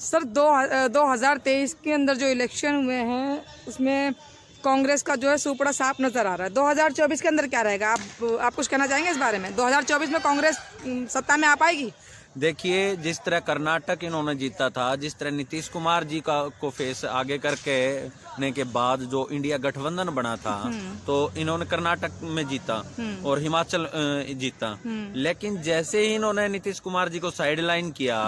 Sir 2023 के अंदर जो इलेक्शन हुए हैं उसमें कांग्रेस का जो है सुपड़ा साफ नजर आ रहा है। 2024 के अंदर क्या रहेगा, आप कुछ कहना चाहेंगे इस बारे में? 2024 में कांग्रेस सत्ता में आ पाएगी? देखिए, जिस तरह कर्नाटक इन्होंने जीता था, जिस तरह नीतीश कुमार जी को फेस आगे करके ने के बाद जो इंडिया गठबंधन बना था, तो इन्होंने कर्नाटक में जीता और हिमाचल जीता। लेकिन जैसे ही इन्होंने नीतीश कुमार जी को साइडलाइन किया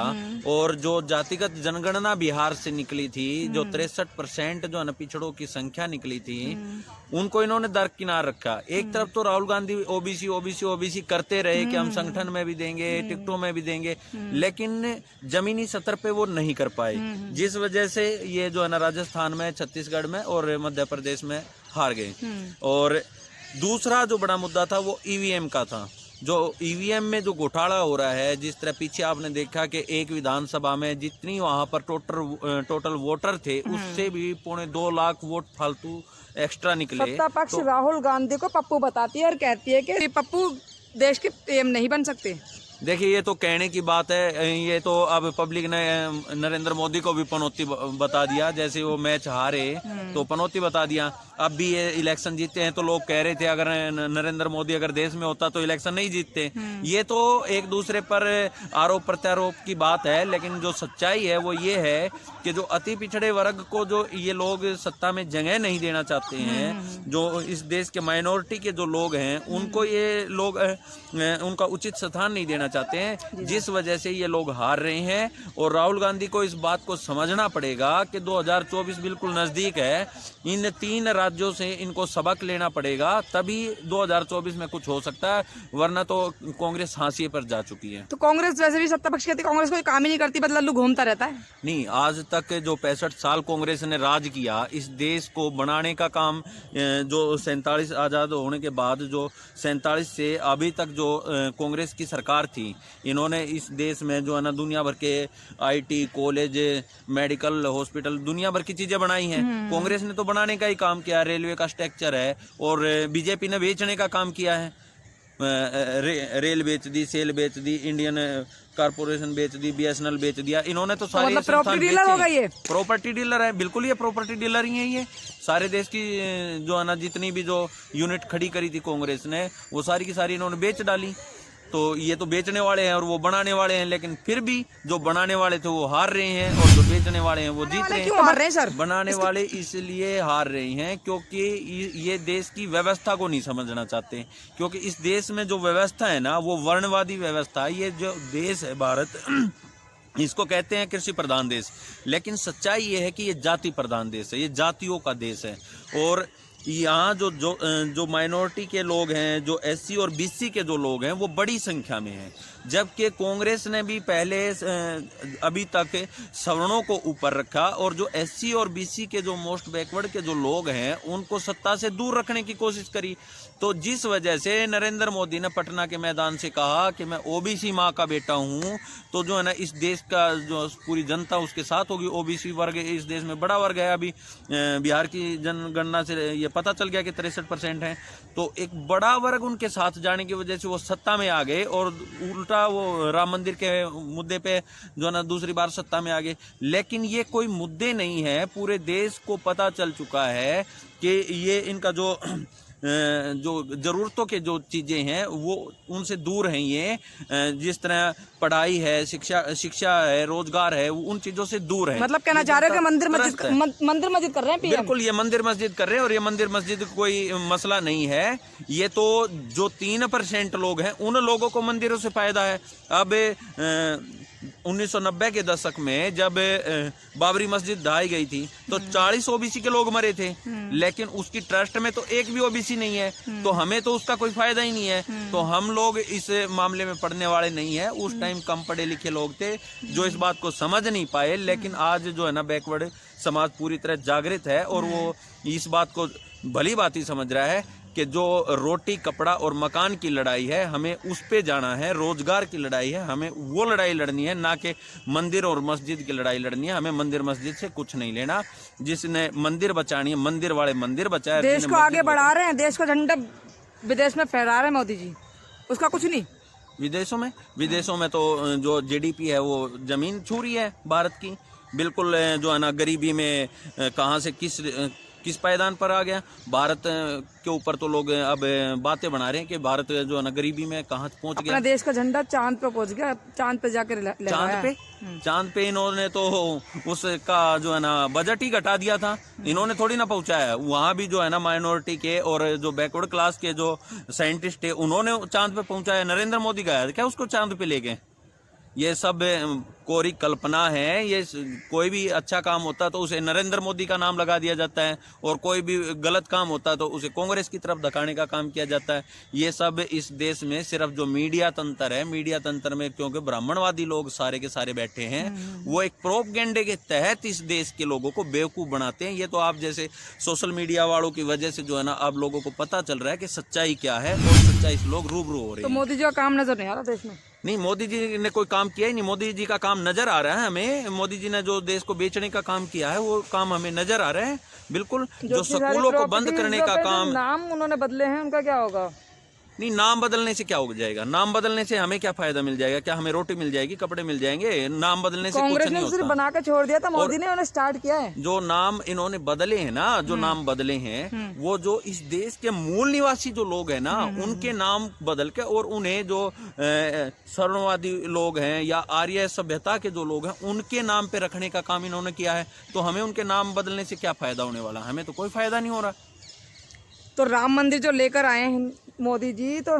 और जो जातिगत जनगणना बिहार से निकली थी, जो 63% जो है ना पिछड़ों की संख्या निकली थी, उनको इन्होंने दरकिनार रखा। एक तरफ तो Rahul Gandhi OBC OBC OBC करते रहे कि हम संगठन में भी देंगे, टिकटों में भी देंगे, लेकिन जमीनी स्तर पे वो नहीं कर पाए, जिस वजह से ये जो है ना राजस्थान में, छत्तीसगढ़ में और मध्य प्रदेश में हार गए। और दूसरा जो बड़ा मुद्दा था वो ईवीएम का था। जो ईवीएम में जो घोटाला हो रहा है, जिस तरह पीछे आपने देखा कि एक विधानसभा में जितनी वहां पर टोटल वोटर थे, उससे भी 2.25 लाख वोट फालतू एक्स्ट्रा निकले। सत्ता पक्ष राहुल गांधी को पप्पू बताती है और कहती है कि पप्पू देश के पीएम नहीं बन सकते। देखिए, ये तो कहने की बात है। ये तो अब पब्लिक ने नरेंद्र मोदी को भी पनौती बता दिया। जैसे वो मैच हारे तो पनौती बता दिया। अब भी ये इलेक्शन जीते हैं तो लोग कह रहे थे अगर नरेंद्र मोदी अगर देश में होता तो इलेक्शन नहीं जीतते। ये तो एक दूसरे पर आरोप प्रत्यारोप की बात है, लेकिन जो सच्चाई है वो ये है कि जो अति पिछड़े वर्ग को जो ये लोग सत्ता में जगह नहीं देना चाहते हैं, जो इस देश के माइनॉरिटी के जो लोग हैं, उनको ये लोग उनका उचित स्थान नहीं देना चाहते हैं, जिस वजह से ये लोग हार रहे हैं। और राहुल गांधी को इस बात को समझना पड़ेगा कि 2024 बिल्कुल नजदीक है। इन 3 राज्यों से इनको सबक लेना पड़ेगा, तभी 2024 में कुछ हो सकता है, वरना तो कांग्रेस हाशिए पर जा चुकी है। तो कांग्रेस वैसे भी सत्ता पक्ष कहती है कांग्रेस कोई काम ही नहीं करती, बस लल्लू घूमता रहता है। नहीं, आज तक जो 65 साल कांग्रेस ने राज किया, इस देश को बनाने का काम, जो 47 आजाद होने के बाद जो 47 से अभी तक जो कांग्रेस की सरकार थी, इन्होंने इस देश में जो है ना दुनिया भर के आईटी कॉलेज, मेडिकल, हॉस्पिटल, दुनिया भर की चीजें बनाई हैं। कांग्रेस ने तो बनाने का ही काम किया। रेलवे का स्ट्रक्चर है, और बीजेपी ने बेचने का काम किया है। रेल बेच दी, सेल बेच दी, इंडियन कारपोरेशन बेच दी, बीएसएनएल बेच दिया। इन्होंने तो सारे प्रॉपर्टी डीलर होगा। ये प्रॉपर्टी डीलर है, बिल्कुल ये प्रॉपर्टी डीलर ही है। ये सारे देश की जो है ना जितनी भी जो यूनिट खड़ी करी थी कांग्रेस ने, वो सारी की सारी इन्होंने बेच डाली। तो ये तो बेचने वाले हैं और वो बनाने वाले हैं, लेकिन फिर भी जो बनाने वाले थे वो हार रहे हैं और जो बेचने वाले हैं वो जीत रहे हैं। क्यों हार रहे हैं सर? बनाने वाले इसलिए हार रहे हैं क्योंकि ये देश की व्यवस्था को नहीं समझना चाहते, क्योंकि इस देश में जो व्यवस्था है ना, वो वर्णवादी व्यवस्था है। ये जो देश है भारत, इसको कहते हैं कृषि प्रधान देश, लेकिन सच्चाई ये है कि ये जाति प्रधान देश है, ये जातियों का देश है। और यहाँ जो माइनॉरिटी के लोग हैं, जो एससी और बीसी के जो लोग हैं, वो बड़ी संख्या में हैं, जबकि कांग्रेस ने भी पहले अभी तक सवर्णों को ऊपर रखा और जो एससी और बीसी के जो मोस्ट बैकवर्ड के जो लोग हैं, उनको सत्ता से दूर रखने की कोशिश करी। तो जिस वजह से नरेंद्र मोदी ने पटना के मैदान से कहा कि मैं ओबीसी माँ का बेटा हूँ, तो जो है ना इस देश का जो पूरी जनता उसके साथ होगी। ओबीसी वर्ग इस देश में बड़ा वर्ग है। अभी बिहार की जनगणना से ये पता चल गया कि 63% है। तो एक बड़ा वर्ग उनके साथ जाने की वजह से वो सत्ता में आ गए और उल्टा वो राम मंदिर के मुद्दे पे जो ना दूसरी बार सत्ता में आ गए। लेकिन ये कोई मुद्दे नहीं है, पूरे देश को पता चल चुका है कि ये इनका जो जरूरतों के जो चीजें हैं वो उनसे दूर हैं। ये जिस तरह पढ़ाई है, शिक्षा है, रोजगार है, उन चीजों से दूर है। मतलब कहना चाह रहे हो कि मंदिर मस्जिद कर रहे हैं पीएम? बिल्कुल, ये मंदिर मस्जिद कर रहे हैं, और ये मंदिर मस्जिद कोई मसला नहीं है। ये तो जो 3% लोग हैं, उन लोगों को मंदिरों से फायदा है। अब 1990 के दशक में जब बाबरी मस्जिद ढाई गई थी तो 40 ओबीसी के लोग मरे थे, लेकिन उसकी ट्रस्ट में तो एक भी ओबीसी नहीं है, तो हमें तो उसका कोई फायदा ही नहीं है। तो हम लोग इस मामले में पढ़ने वाले नहीं है। उस टाइम कम पढ़े लिखे लोग थे जो इस बात को समझ नहीं पाए, लेकिन आज जो है ना बैकवर्ड समाज पूरी तरह जागृत है और वो इस बात को भली भांति समझ रहा है कि जो रोटी कपड़ा और मकान की लड़ाई है, हमें उस पे जाना है। रोजगार की लड़ाई है, हमें वो लड़ाई लड़नी है, ना कि मंदिर और मस्जिद की लड़ाई लड़नी है। हमें मंदिर मस्जिद से कुछ नहीं लेना। जिसने मंदिर बचानी है, मंदिर वाले मंदिर बचाए। देश को आगे बढ़ा रहे हैं, देश का झंडा विदेश में फहरा रहे हैं मोदी जी, उसका कुछ नहीं। विदेशों में तो जो जीडीपी है वो जमीन छू रही है भारत की। बिल्कुल जो है ना गरीबी में कहाँ से किस पायदान पर आ गया। भारत के ऊपर तो लोग अब बातें बना रहे हैं कि भारत जो है ना गरीबी में कहाँ पहुंच गया। अपना देश का झंडा चांद पे पहुंच गया, चांद पे जाकर चांद पे इन्होंने तो उसका जो है ना बजट ही घटा दिया था। इन्होंने थोड़ी ना पहुंचाया। वहां भी जो है ना माइनॉरिटी के और जो बैकवर्ड क्लास के जो साइंटिस्ट है उन्होंने चांद पे पहुंचाया। नरेंद्र मोदी गया क्या उसको चांद पे ले गए? ये सब कोरी कल्पना है। ये कोई भी अच्छा काम होता तो उसे नरेंद्र मोदी का नाम लगा दिया जाता है, और कोई भी गलत काम होता तो उसे कांग्रेस की तरफ धकाने का काम किया जाता है। ये सब इस देश में सिर्फ जो मीडिया तंत्र है, मीडिया तंत्र में क्योंकि ब्राह्मणवादी लोग सारे के सारे बैठे हैं, वो एक प्रोपगेंडे के तहत इस देश के लोगों को बेवकूफ बनाते हैं। ये तो आप जैसे सोशल मीडिया वालों की वजह से जो है ना अब लोगों को पता चल रहा है कि सच्चाई क्या है, और सच्चाई से लोग रूबरू हो रहे हैं। तो मोदी जी का काम नजर नहीं आ रहा देश में? नहीं, मोदी जी ने कोई काम किया ही नहीं। मोदी जी का काम नजर आ रहा है हमें। मोदी जी ने जो देश को बेचने का काम किया है वो काम हमें नजर आ रहा है। बिल्कुल जो स्कूलों को बंद करने का काम, नाम उन्होंने बदले हैं, उनका क्या होगा? नहीं, नाम बदलने से क्या हो जाएगा? नाम बदलने से हमें क्या फायदा मिल जाएगा? क्या हमें रोटी मिल जाएगी, कपड़े मिल जाएंगे? नाम बदलने से कुछ नहीं होता। कांग्रेस ने सिर्फ बना के छोड़ दिया था, मोदी ने उन्हें स्टार्ट किया है। जो नाम इन्होंने बदले हैं ना, जो नाम बदले हैं, वो जो इस देश के मूल निवासी जो लोग हैं ना, उनके नाम बदल के, और उन्हें जो शरणवादी लोग हैं या आर्य सभ्यता के जो लोग हैं उनके नाम पे रखने का काम इन्होंने किया है। तो हमें उनके नाम बदलने से क्या फायदा होने वाला? हमें तो कोई फायदा नहीं हो रहा। तो राम मंदिर जो लेकर आए हैं मोदी जी, तो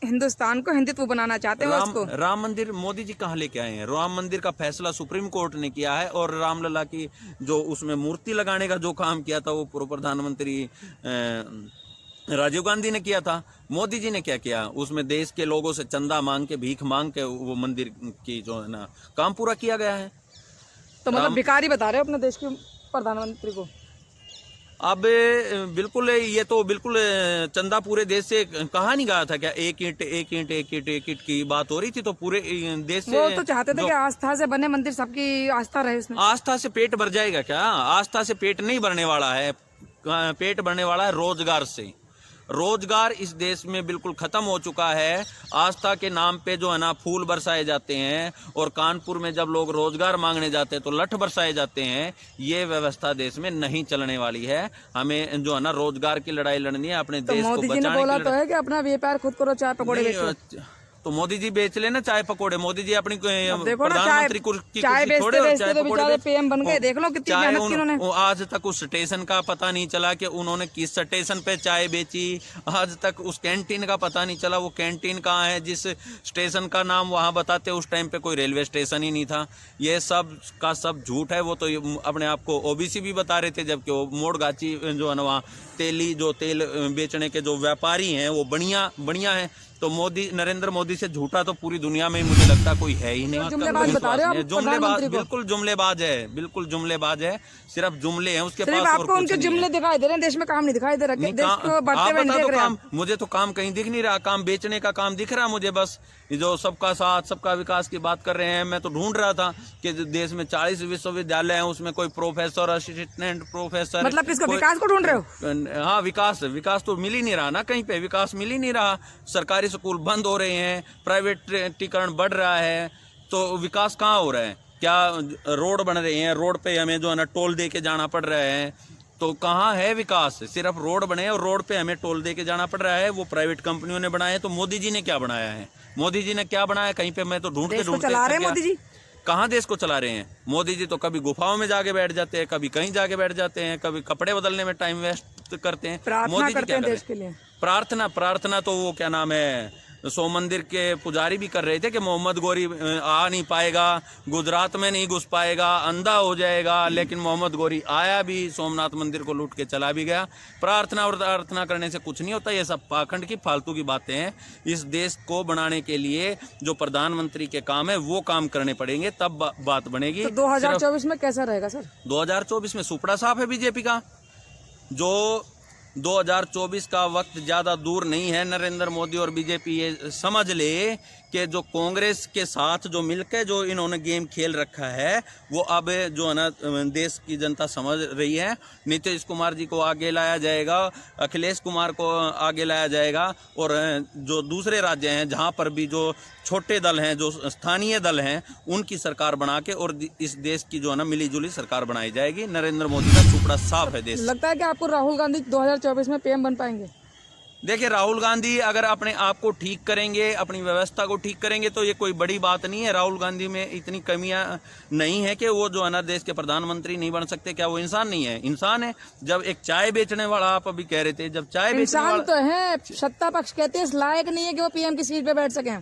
हिंदुस्तान को हिंदुत्व बनाना चाहते हैं उसको। राम मंदिर मोदी जी कहाँ लेके आए हैं? राम मंदिर का फैसला सुप्रीम कोर्ट ने किया है, और रामलला की जो उसमें मूर्ति लगाने का जो काम किया था वो पूर्व प्रधानमंत्री राजीव गांधी ने किया था। मोदी जी ने क्या किया? उसमें देश के लोगों से चंदा मांग के, भीख मांग के वो मंदिर की जो है ना काम पूरा किया गया है। तो मतलब भिखारी बता रहे हो अपने देश के प्रधानमंत्री को? अब बिल्कुल, ये तो बिल्कुल चंदा पूरे देश से कहा नहीं गया था क्या? एक ईंट की बात हो रही थी, तो पूरे देश से वो तो चाहते थे कि आस्था से बने मंदिर, सबकी आस्था रहे उसमें। आस्था से पेट भर जाएगा क्या? आस्था से पेट नहीं भरने वाला है। पेट भरने वाला है रोजगार से। रोजगार इस देश में बिल्कुल खत्म हो चुका है। आस्था के नाम पे जो है ना फूल बरसाए जाते हैं, और कानपुर में जब लोग रोजगार मांगने जाते हैं तो लठ बरसाए जाते हैं। ये व्यवस्था देश में नहीं चलने वाली है। हमें जो है ना रोजगार की लड़ाई लड़नी है, अपने देश को बचाने की। मोदी जी ने बोला तो है कि अपना व्यापार खुद करो, चाय पकौड़े बेचो। तो मोदी जी बेच लेना चाय पकौड़े। मोदी जी अपनी प्रधानमंत्री चाय बेचते बेचते तो बेचारे पीएम बन गए। देख लो कितनी मेहनत की उन्होंने। आज तक उस स्टेशन का पता नहीं चला कि उन्होंने किस स्टेशन पे चाय बेची। आज तक उस कैंटीन का पता नहीं चला वो कैंटीन कहाँ है। जिस स्टेशन का नाम वहाँ बताते उस टाइम पे कोई रेलवे स्टेशन ही नहीं था। ये सब का सब झूठ है। वो तो अपने आप को ओबीसी भी बता रहे थे, जबकि वो मोड़गाची जो है ना वहाँ तेल बेचने के जो व्यापारी हैं वो बढ़िया है। तो नरेंद्र मोदी से झूठा तो पूरी दुनिया में मुझे लगता कोई है ही नहीं। जुमलेबाज बता रहे हो आप? जुमलेबाज, बिल्कुल जुमलेबाज है, बिल्कुल जुमलेबाज है। सिर्फ जुमले हैं उसके पास, और आपको उनके जुमले दिखाई दे रहे हैं, देश में काम नहीं दिखाई दे रहा। देश को बढ़ते हुए नहीं देख रहे हैं। मुझे तो काम कहीं दिख नहीं रहा। काम बेचने का काम दिख रहा मुझे। बस जो सबका साथ सबका विकास की बात कर रहे हैं। मैं तो ढूंढ रहा था कि देश में 40 विश्वविद्यालय हैं, उसमें कोई प्रोफेसर, असिस्टेंट प्रोफेसर, मतलब किसको विकास को ढूंढ रहे हो? हाँ, विकास तो मिल ही नहीं रहा ना, कहीं पे विकास मिल ही नहीं रहा। सरकारी स्कूल बंद हो रहे हैं, प्राइवेटीकरण बढ़ रहा है, तो विकास कहाँ हो रहा है? क्या रोड बन रहे हैं? रोड पे हमें जो है ना टोल दे के जाना पड़ रहा है, तो कहाँ है विकास? सिर्फ रोड बने और रोड पे हमें टोल दे के जाना पड़ रहा है। वो प्राइवेट कंपनियों ने बनाए। तो मोदी जी ने क्या बनाया है? मोदी जी ने क्या बनाया? कहीं पे मैं तो ढूंढते चला रहे हैं मोदी जी। कहाँ देश को चला रहे हैं? मोदी जी तो कभी गुफाओं में जाके बैठ जाते हैं, कभी कहीं जाके बैठ जाते हैं, कभी कपड़े बदलने में टाइम वेस्ट करते हैं। मोदी जी क्या देश के लिए प्रार्थना तो वो क्या नाम है, सो मंदिर के पुजारी भी कर रहे थे कि मोहम्मद गोरी आ नहीं पाएगा, गुजरात में नहीं घुस पाएगा, अंधा हो जाएगा। लेकिन मोहम्मद गोरी आया भी, सोमनाथ मंदिर को लूट के चला भी गया। प्रार्थना और प्रार्थना करने से कुछ नहीं होता। ये सब पाखंड की फालतू की बातें हैं। इस देश को बनाने के लिए जो प्रधानमंत्री के काम है वो काम करने पड़ेंगे, तब बात बनेगी। तो 2024 में कैसा रहेगा सर? 2024 में सुपड़ा साफ है बीजेपी का। जो 2024 का वक्त ज़्यादा दूर नहीं है। नरेंद्र मोदी और बीजेपी ये समझ ले कि जो कांग्रेस के साथ जो मिलकर जो इन्होंने गेम खेल रखा है वो अब जो है ना देश की जनता समझ रही है। नीतीश कुमार जी को आगे लाया जाएगा, अखिलेश कुमार को आगे लाया जाएगा, और जो दूसरे राज्य हैं जहां पर भी जो छोटे दल हैं, जो स्थानीय दल हैं, उनकी सरकार बना के और इस देश की जो है ना मिली जुली सरकार बनाई जाएगी। नरेंद्र मोदी का सुपड़ा साफ है देश। लगता है कि आपको राहुल गांधी 2024 में पीएम बन पाएंगे? देखिए, राहुल गांधी अगर अपने आप को ठीक करेंगे, अपनी व्यवस्था को ठीक करेंगे तो ये कोई बड़ी बात नहीं है। राहुल गांधी में इतनी कमियां नहीं है कि वो जो है ना देश के प्रधानमंत्री नहीं बन सकते। क्या वो इंसान नहीं है? इंसान है। जब एक चाय बेचने वाला, आप अभी कह रहे थे, जब चाय बेचने वाला, इंसान तो है, सत्ता पक्ष कहते हैं इस लायक नहीं है कि वो पीएम की सीट पे बैठ सके।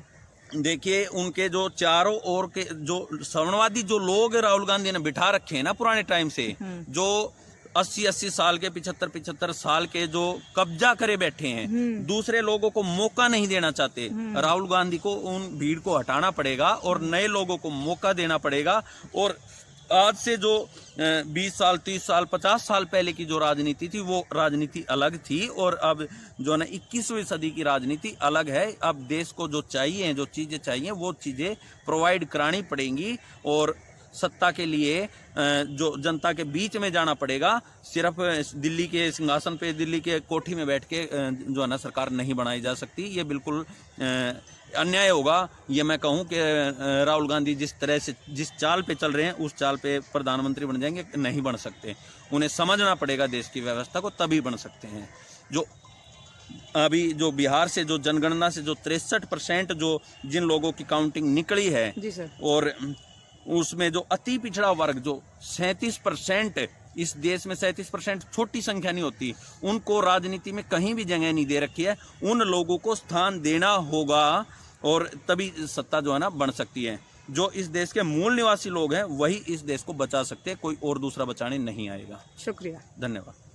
देखिए, उनके जो चारों ओर के जो सवर्णवादी जो लोग राहुल गांधी ने बिठा रखे हैं ना पुराने टाइम से, जो 80-80 साल के 75-75 साल के जो कब्जा करे बैठे हैं, दूसरे लोगों को मौका नहीं देना चाहते। राहुल गांधी को उन भीड़ को हटाना पड़ेगा और नए लोगों को मौका देना पड़ेगा। और आज से जो 20 साल 30 साल 50 साल पहले की जो राजनीति थी वो राजनीति अलग थी, और अब जो है ना 21वीं सदी की राजनीति अलग है। अब देश को जो चाहिए, जो चीजें चाहिए, वो चीजें प्रोवाइड करानी पड़ेंगी, और सत्ता के लिए जो जनता के बीच में जाना पड़ेगा। सिर्फ दिल्ली के सिंहासन पे, दिल्ली के कोठी में बैठ के जो है ना सरकार नहीं बनाई जा सकती। ये बिल्कुल अन्याय होगा। ये मैं कहूँ कि राहुल गांधी जिस तरह से जिस चाल पे चल रहे हैं उस चाल पे प्रधानमंत्री बन जाएंगे, नहीं बन सकते। उन्हें समझना पड़ेगा देश की व्यवस्था को, तभी बन सकते हैं। जो अभी जो बिहार से जो जनगणना से जो 63% जो जिन लोगों की काउंटिंग निकली है जी सर, और उसमें जो अति पिछड़ा वर्ग जो 37%, इस देश में 37% छोटी संख्या नहीं होती, उनको राजनीति में कहीं भी जगह नहीं दे रखी है। उन लोगों को स्थान देना होगा और तभी सत्ता जो है ना बन सकती है। जो इस देश के मूल निवासी लोग हैं वही इस देश को बचा सकते हैं, कोई और दूसरा बचाने नहीं आएगा। शुक्रिया, धन्यवाद।